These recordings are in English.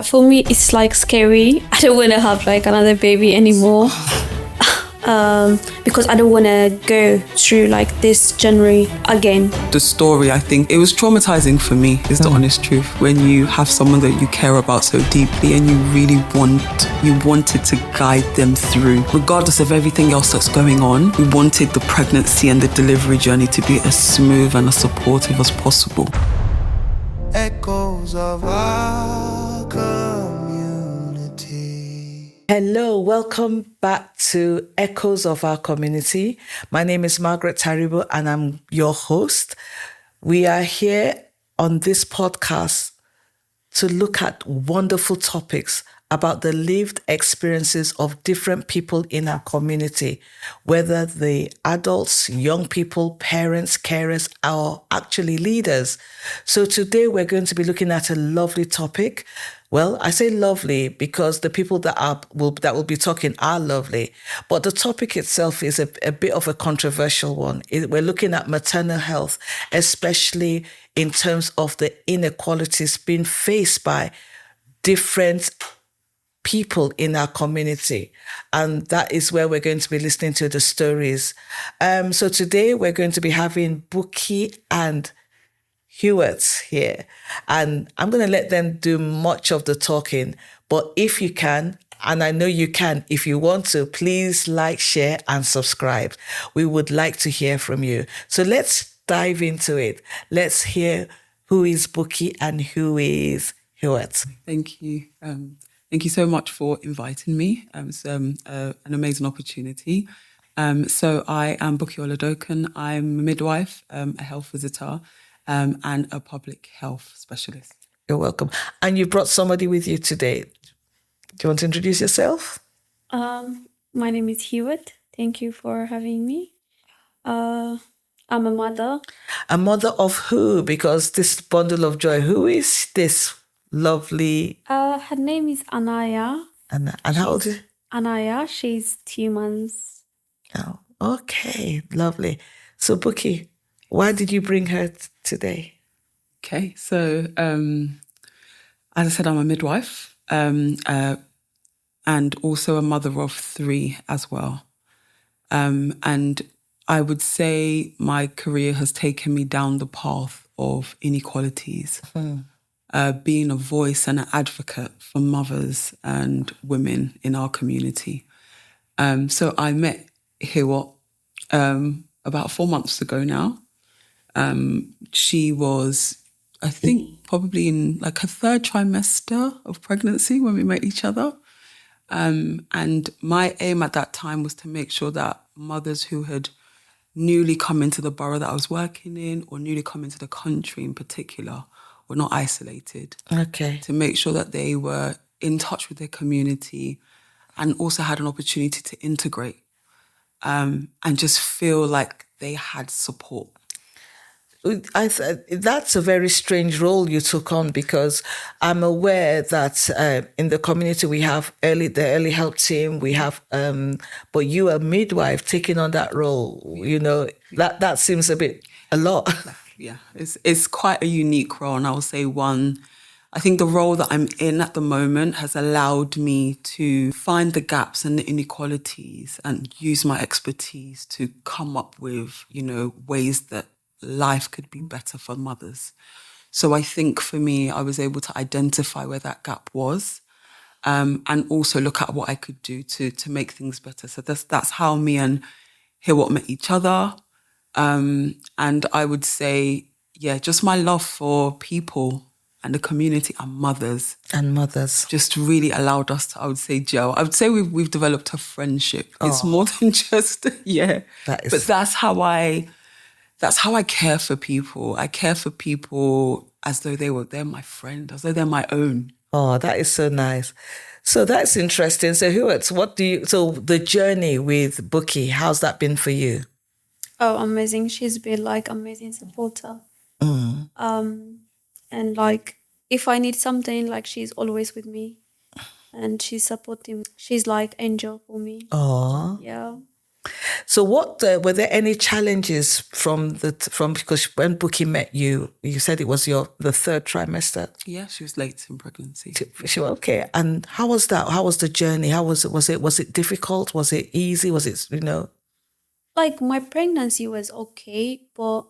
For me, it's like scary. I don't want to have like another baby anymore. Because I don't want to go through like this journey again. The story, I think, it was traumatizing for me, is the honest truth. When you have someone that you care about so deeply and you really wanted to guide them through, regardless of everything else that's going on, we wanted the pregnancy and the delivery journey to be as smooth and as supportive as possible. Echoes of our community. Hello, welcome back to Echoes of Our Community. My name is Margaret Taribo and I'm your host. We are here on this podcast to look at wonderful topics about the lived experiences of different people in our community, whether the adults, young people, parents, carers, or actually leaders. So today we're going to be looking at a lovely topic. Well, I say lovely because the people that will be talking are lovely, but the topic itself is a bit of a controversial one. We're looking at maternal health, especially in terms of the inequalities being faced by different people in our community. And that is where we're going to be listening to the stories. So today we're going to be having Buki and Hewitt here. And I'm going to let them do much of the talking. But if you can, and I know you can, if you want to, please like, share, and subscribe. We would like to hear from you. So let's dive into it. Let's hear who is Buki and who is Hewitt. Thank you. Thank you so much for inviting me. It's an amazing opportunity. So I am Buki Oladokan. I'm a midwife, a health visitor, and a public health specialist. You're welcome. And you brought somebody with you today. Do you want to introduce yourself? My name is Hewitt. Thank you for having me. I'm a mother. A mother of who? Because this bundle of joy, who is this lovely? Her name is Anaya. And how old is she? Anaya, she's 2 months. Oh, okay, lovely. So Buki, why did you bring her today? Okay, so as I said, I'm a midwife and also a mother of 3 as well. And I would say my career has taken me down the path of inequalities, being a voice and an advocate for mothers and women in our community. So I met Hewitt about 4 months ago now. She was, I think, probably in like her 3rd trimester of pregnancy when we met each other. And my aim at that time was to make sure that mothers who had newly come into the borough that I was working in or newly come into the country in particular were not isolated. Okay. To make sure that they were in touch with their community and also had an opportunity to integrate and just feel like they had support. That's a very strange role you took on, because I'm aware that in the community we have the early help team, we have, but you a midwife taking on that role, that seems a lot. Yeah, it's quite a unique role, and I will say I think the role that I'm in at the moment has allowed me to find the gaps and the inequalities and use my expertise to come up with, ways that life could be better for mothers. So I think for me, I was able to identify where that gap was, and also look at what I could do to make things better. So that's how me and Hewitt met each other. And I would say, just my love for people and the community and mothers. Just really allowed us to, I would say, gel. I would say we've developed a friendship. Oh. It's more than just, But that's how I care for people. I care for people as though they're my friend, as though they're my own. Oh, that is so nice. So that's interesting. So Hewitt, so the journey with Buki, how's that been for you? Oh, amazing. She's been like amazing supporter. And like if I need something, like she's always with me and she's supporting. She's like angel for me. Oh. Yeah. So, what were there any challenges from because when Buki met you, you said it was the third trimester. Yeah, she was late in pregnancy. Sure, okay. And how was that? How was the journey? How was it? Was it difficult? Was it easy? Was it Like my pregnancy was okay, but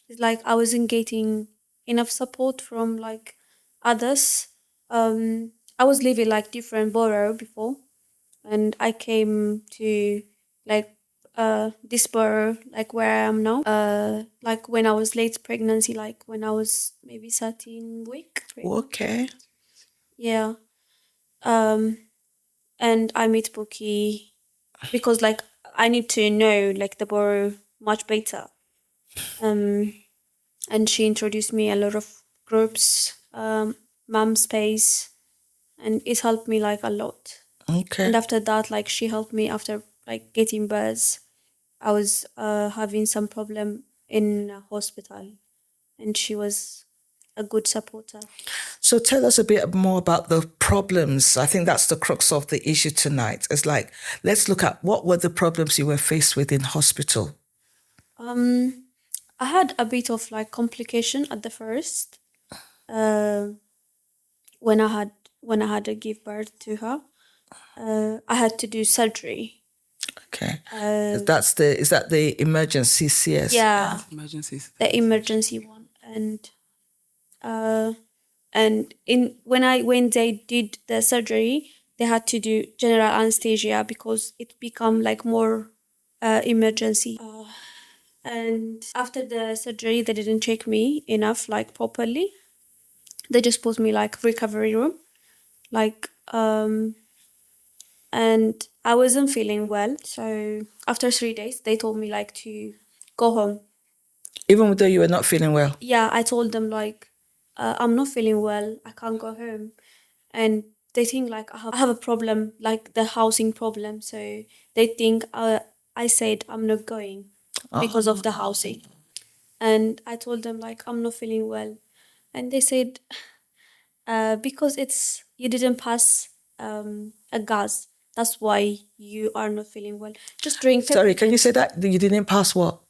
it's like I wasn't getting enough support from like others. I was living like different borough before, and I came to like this borough, like where I am now. Like when I was late pregnancy, like when I was maybe 13 week. okay? Yeah. And I meet Bookie because like I need to know like the borough much better. And she introduced me a lot of groups, mom space, and it helped me like a lot. Okay. And after that, like she helped me after like getting birth. I was having some problem in a hospital, and she was a good supporter. So tell us a bit more about the problems. I think that's the crux of the issue tonight. It's like, let's look at what were the problems you were faced with in hospital. I had a bit of like complication at the first. When I had to give birth to her, I had to do surgery. Okay. Is that the emergency CS? Yeah, Emergencies. the emergency one, and when they did the surgery, they had to do general anesthesia because it become like more emergency. And after the surgery, they didn't check me enough, like properly. They just put me like recovery room, like and I wasn't feeling well. So after 3 days, they told me like to go home. Even though you were not feeling well? Yeah, I told them like, I'm not feeling well. I can't go home. And they think like I have a problem, like the housing problem. So they think I said I'm not going because of the housing. And I told them like I'm not feeling well. And they said, because you didn't pass a gas. That's why you are not feeling well. Just drink Sorry, can you say that? You didn't pass what?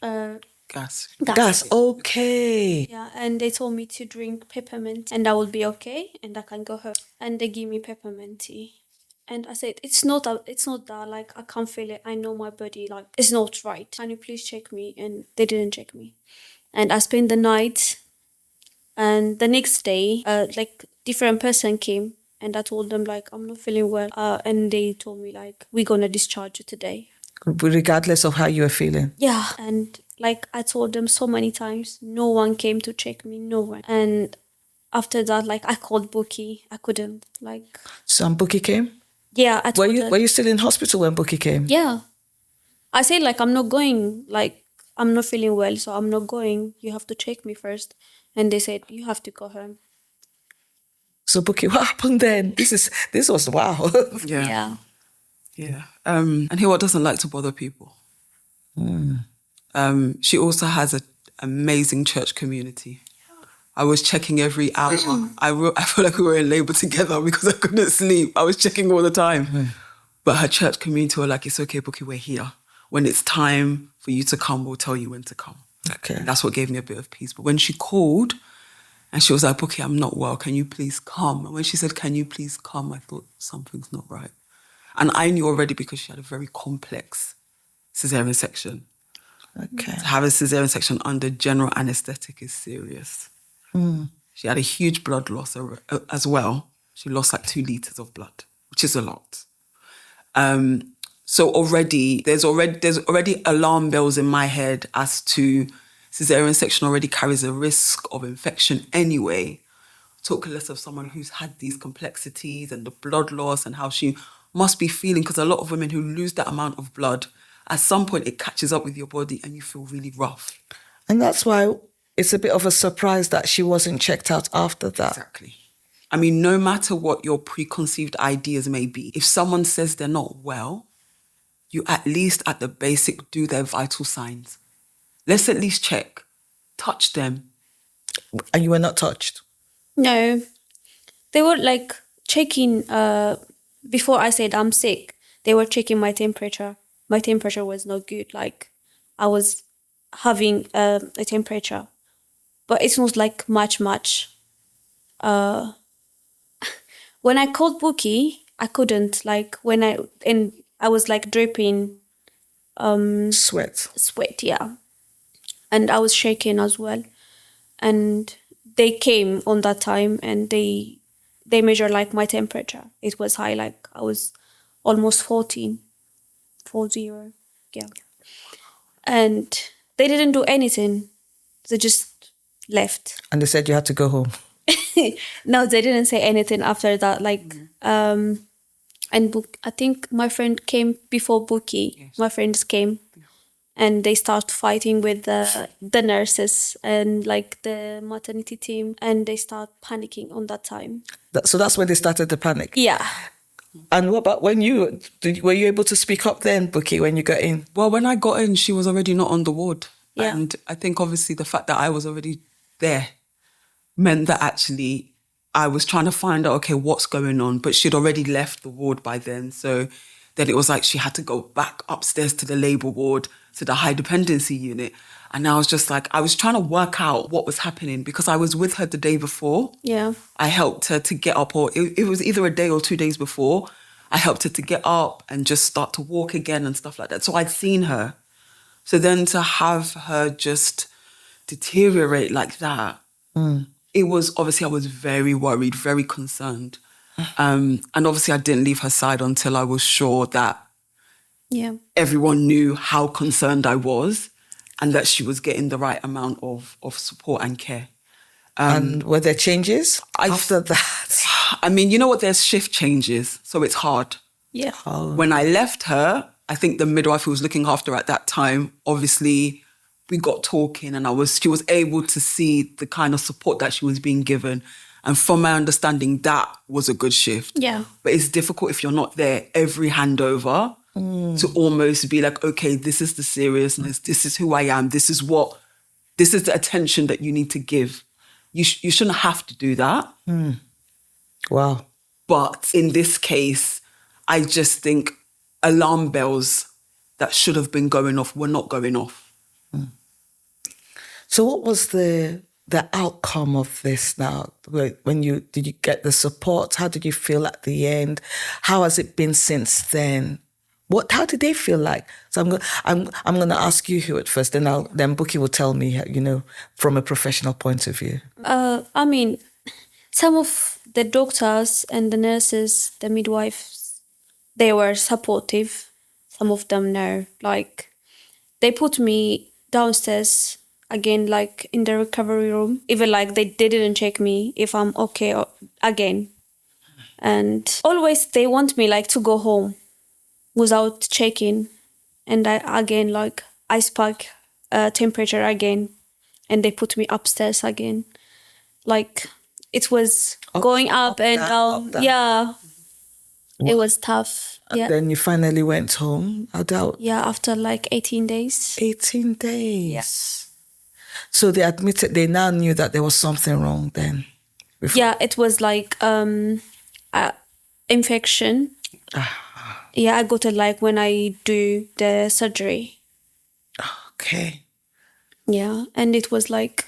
Gas. Gas. Okay. Yeah, and they told me to drink peppermint and I will be okay and I can go home. And they give me peppermint tea. And I said, it's not that, like, I can't feel it. I know my body, like, it's not right. Can you please check me? And they didn't check me. And I spent the night. And the next day, like, different person came. And I told them, like, I'm not feeling well. And they told me, like, we're going to discharge you today. Regardless of how you were feeling? Yeah. And, like, I told them so many times, no one came to check me, no one. And after that, like, I called Bookie. I couldn't, like... So Bookie came? Yeah, I told Were you still in hospital when Bookie came? Yeah. I said, like, I'm not going. Like, I'm not feeling well, so I'm not going. You have to check me first. And they said, you have to go home. So Bookie, what happened then? This was wow. Yeah. And Hiwa doesn't like to bother people. She also has an amazing church community. I was checking every hour. I feel like we were in labor together because I couldn't sleep. I was checking all the time. But her church community were like, it's okay, Bookie, we're here. When it's time for you to come, we'll tell you when to come. Okay. And that's what gave me a bit of peace. But when she called and she was like, Bookie, I'm not well. Can you please come? And when she said, can you please come? I thought something's not right. And I knew already because she had a very complex cesarean section. Okay. To have a cesarean section under general anesthetic is serious. She had a huge blood loss as well. She lost like 2 liters of blood, which is a lot. So there's already alarm bells in my head as to cesarean section already carries a risk of infection anyway. Talk less of someone who's had these complexities and the blood loss and how she must be feeling, because a lot of women who lose that amount of blood, at some point it catches up with your body and you feel really rough. And that's why it's a bit of a surprise that she wasn't checked out after that. Exactly. I mean, no matter what your preconceived ideas may be, if someone says they're not well, you at least at the basic do their vital signs. Let's at least check. Touch them. And you were not touched? No. They were like checking, before I said I'm sick, they were checking my temperature. my temperature was not good. Like I was having a temperature, but it's not like much. When I called Bookie, I couldn't, like I was like dripping Sweat. sweat, yeah, and I was shaking as well. And they came on that time, and they measured like my temperature. It was high, like I was almost 40, yeah. And they didn't do anything. They just left. And they said you had to go home. No, they didn't say anything after that. Like, and I think my friend came before Bookie. Yes. My friends came, and they start fighting with the nurses and like the maternity team, and they start panicking on that time. So that's when they started the panic. Yeah. And what about when were you able to speak up then, Bookie, when you got in? Well, when I got in, she was already not on the ward. Yeah. And I think obviously the fact that I was already there meant that actually I was trying to find out, okay, what's going on? But she'd already left the ward by then. So then it was like she had to go back upstairs to the labour ward, to the high dependency unit. And I was just like, I was trying to work out what was happening because I was with her the day before. Yeah. I helped her to get up, or it was either a day or 2 days before. I helped her to get up and just start to walk again and stuff like that. So I'd seen her. So then to have her just deteriorate like that, it was obviously, I was very worried, very concerned. And obviously I didn't leave her side until I was sure that everyone knew how concerned I was and that she was getting the right amount of support and care. And were there changes after that? I mean, you know what? There's shift changes, so it's hard. Yeah. Oh. When I left her, I think the midwife who was looking after her at that time, obviously we got talking and she was able to see the kind of support that she was being given. And from my understanding, that was a good shift. Yeah. But it's difficult if you're not there every handover to almost be like, okay, this is the seriousness. This is who I am. This is the attention that you need to give. You shouldn't have to do that. Wow. But in this case, I just think alarm bells that should have been going off were not going off. So what was the outcome of this now? Did you get the support? How did you feel at the end? How has it been since then? How did they feel like? So I'm going to ask you, Hewitt, first, then Bookie will tell me, from a professional point of view. I mean, some of the doctors and the nurses, the midwives, they were supportive. Some of them no. Like, they put me downstairs again, like in the recovery room. Even like they didn't check me if I'm okay again. And always they want me like to go home without checking. And I spike temperature again, and they put me upstairs again. Like it was going up and down. Yeah. It was tough. And then you finally went home. Yeah, after like 18 days. 18 days. Yes. So they now knew that there was something wrong then. Before. Yeah, it was like infection. Yeah, I got it like when I do the surgery. Okay. Yeah, and it was like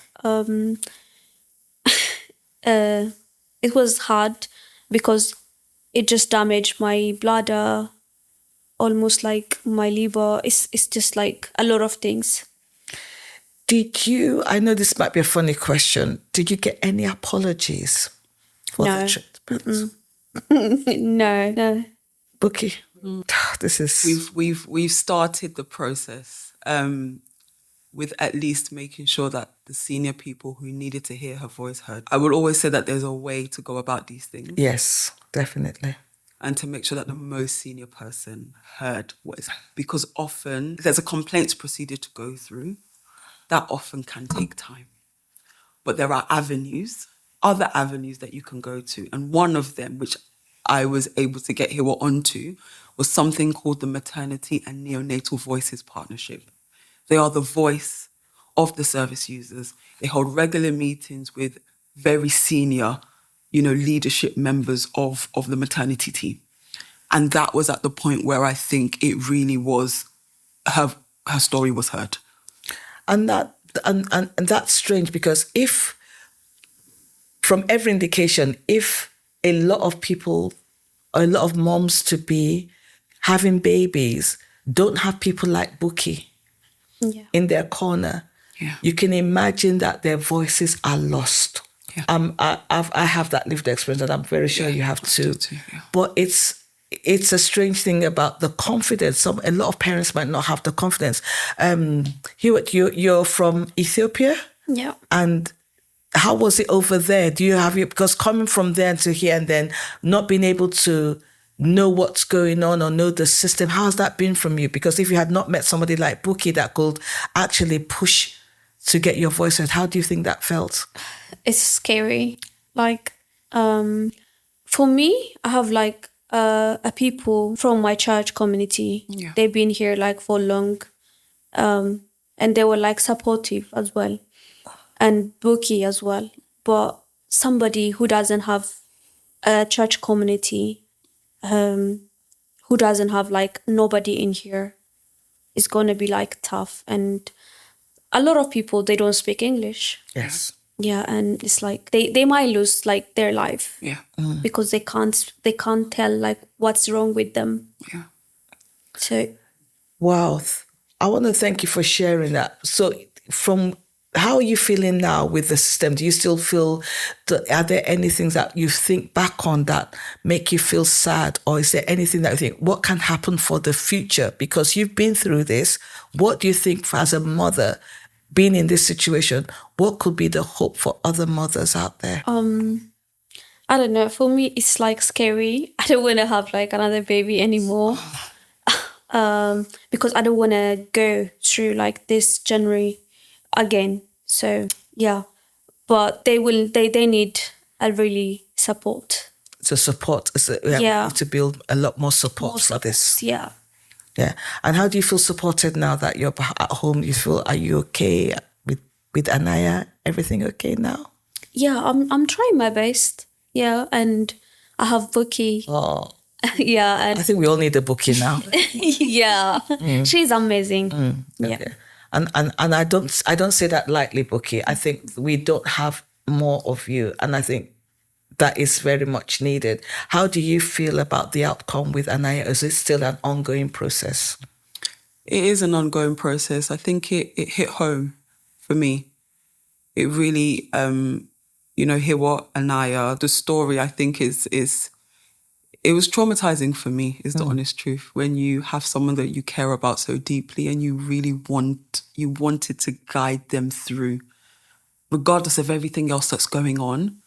it was hard because it just damaged my bladder, almost like my liver. It's just like a lot of things. I know this might be a funny question, did you get any apologies for the treatment? No. Bookie, this is... We've started the process with at least making sure that the senior people who needed to hear her voice heard. I would always say that there's a way to go about these things. Yes, definitely. And to make sure that the most senior person heard because often there's a complaints procedure to go through. That often can take time. But there are other avenues that you can go to. And one of them, which I was able to get here onto, was something called the Maternity and Neonatal Voices Partnership. They are the voice of the service users. They hold regular meetings with very senior, leadership members of the maternity team. And that was at the point where I think it really was her story was heard. And that's strange, because if, from every indication, if a lot of people, a lot of moms to be having babies don't have people like Buki in their corner, you can imagine that their voices are lost. I have that lived experience, and I'm very sure you have too. But it's a strange thing about the confidence. A lot of parents might not have the confidence. Hewitt, you're from Ethiopia? Yeah. And how was it over there? Because coming from there to here and then not being able to know what's going on or know the system, how has that been from you? Because if you had not met somebody like Buki that could actually push to get your voice heard, how do you think that felt? It's scary. Like, for me, I have like a people from my church community. They've been here like for long, and they were like supportive as well, and Buki as well. But somebody who doesn't have a church community, who doesn't have like nobody in here, is gonna be like tough. And a lot of people, they don't speak English. Yes. Yeah, and it's like they might lose like their life. Yeah. Because they can't tell like what's wrong with them. Yeah. So wow, I want to thank you for sharing that. So from how are you feeling now with the system? Do you still feel are there any things that you think back on that make you feel sad? Or is there anything that you think, what can happen for the future? Because you've been through this. What do you think, as a mother, being in this situation, what could be the hope for other mothers out there? I don't know. For me, it's like scary. I don't want to have like another baby anymore. Because I don't want to go through like this January again. So yeah, but they need a really support. To support, we need to build a lot more support for this. Yeah. Yeah. And how do you feel supported now that you're at home? Are you okay with Anaya? Everything okay now? Yeah, I'm trying my best. Yeah, and I have Buki. Oh. Yeah. And I think we all need a Buki now. yeah. She's amazing. Okay. Yeah. And I don't say that lightly, Buki. I think we don't have more of you. And I think that is very much needed. How do you feel about the outcome with Anaya? Is it still an ongoing process? It is an ongoing process. I think it hit home for me. It really, hear what Anaya, the story, I think it was traumatizing for me, is the honest truth. When you have someone that you care about so deeply and you really wanted to guide them through, regardless of everything else that's going on.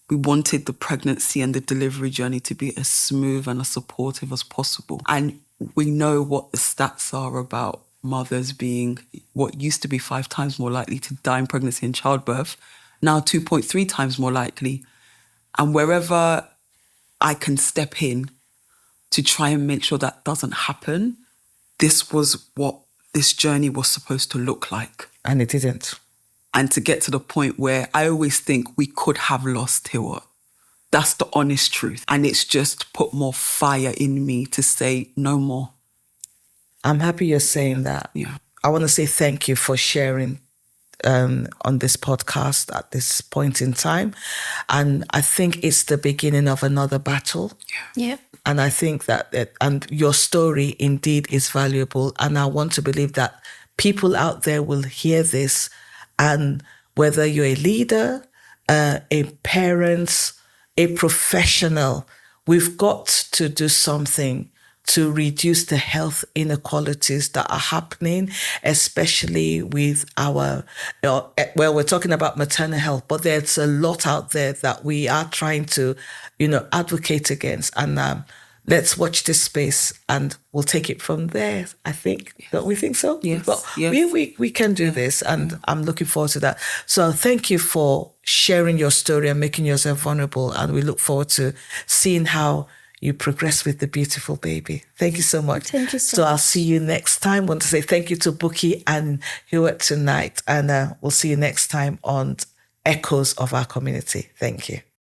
We wanted the pregnancy and the delivery journey to be as smooth and as supportive as possible. And we know what the stats are about mothers being what used to be 5 times more likely to die in pregnancy and childbirth, now 2.3 times more likely. And wherever I can step in to try and make sure that doesn't happen, this was what this journey was supposed to look like. And it didn't. And to get to the point where I always think we could have lost Hiwa. That's the honest truth. And it's just put more fire in me to say no more. I'm happy you're saying that. Yeah. I want to say thank you for sharing on this podcast at this point in time. And I think it's the beginning of another battle. Yeah. And I think and your story indeed is valuable. And I want to believe that people out there will hear this. And whether you're a leader, a parent, a professional, we've got to do something to reduce the health inequalities that are happening, especially with we're talking about maternal health, but there's a lot out there that we are trying to, advocate against. And let's watch this space and we'll take it from there, I think. Yes. Don't we think so? Yes. But yes. We can do this, and I'm looking forward to that. So thank you for sharing your story and making yourself vulnerable. And we look forward to seeing how you progress with the beautiful baby. Thank you so much. Thank you so much. much. I'll see you next time. I want to say thank you to Buki and Hewitt tonight. And we'll see you next time on Echoes of Our Community. Thank you.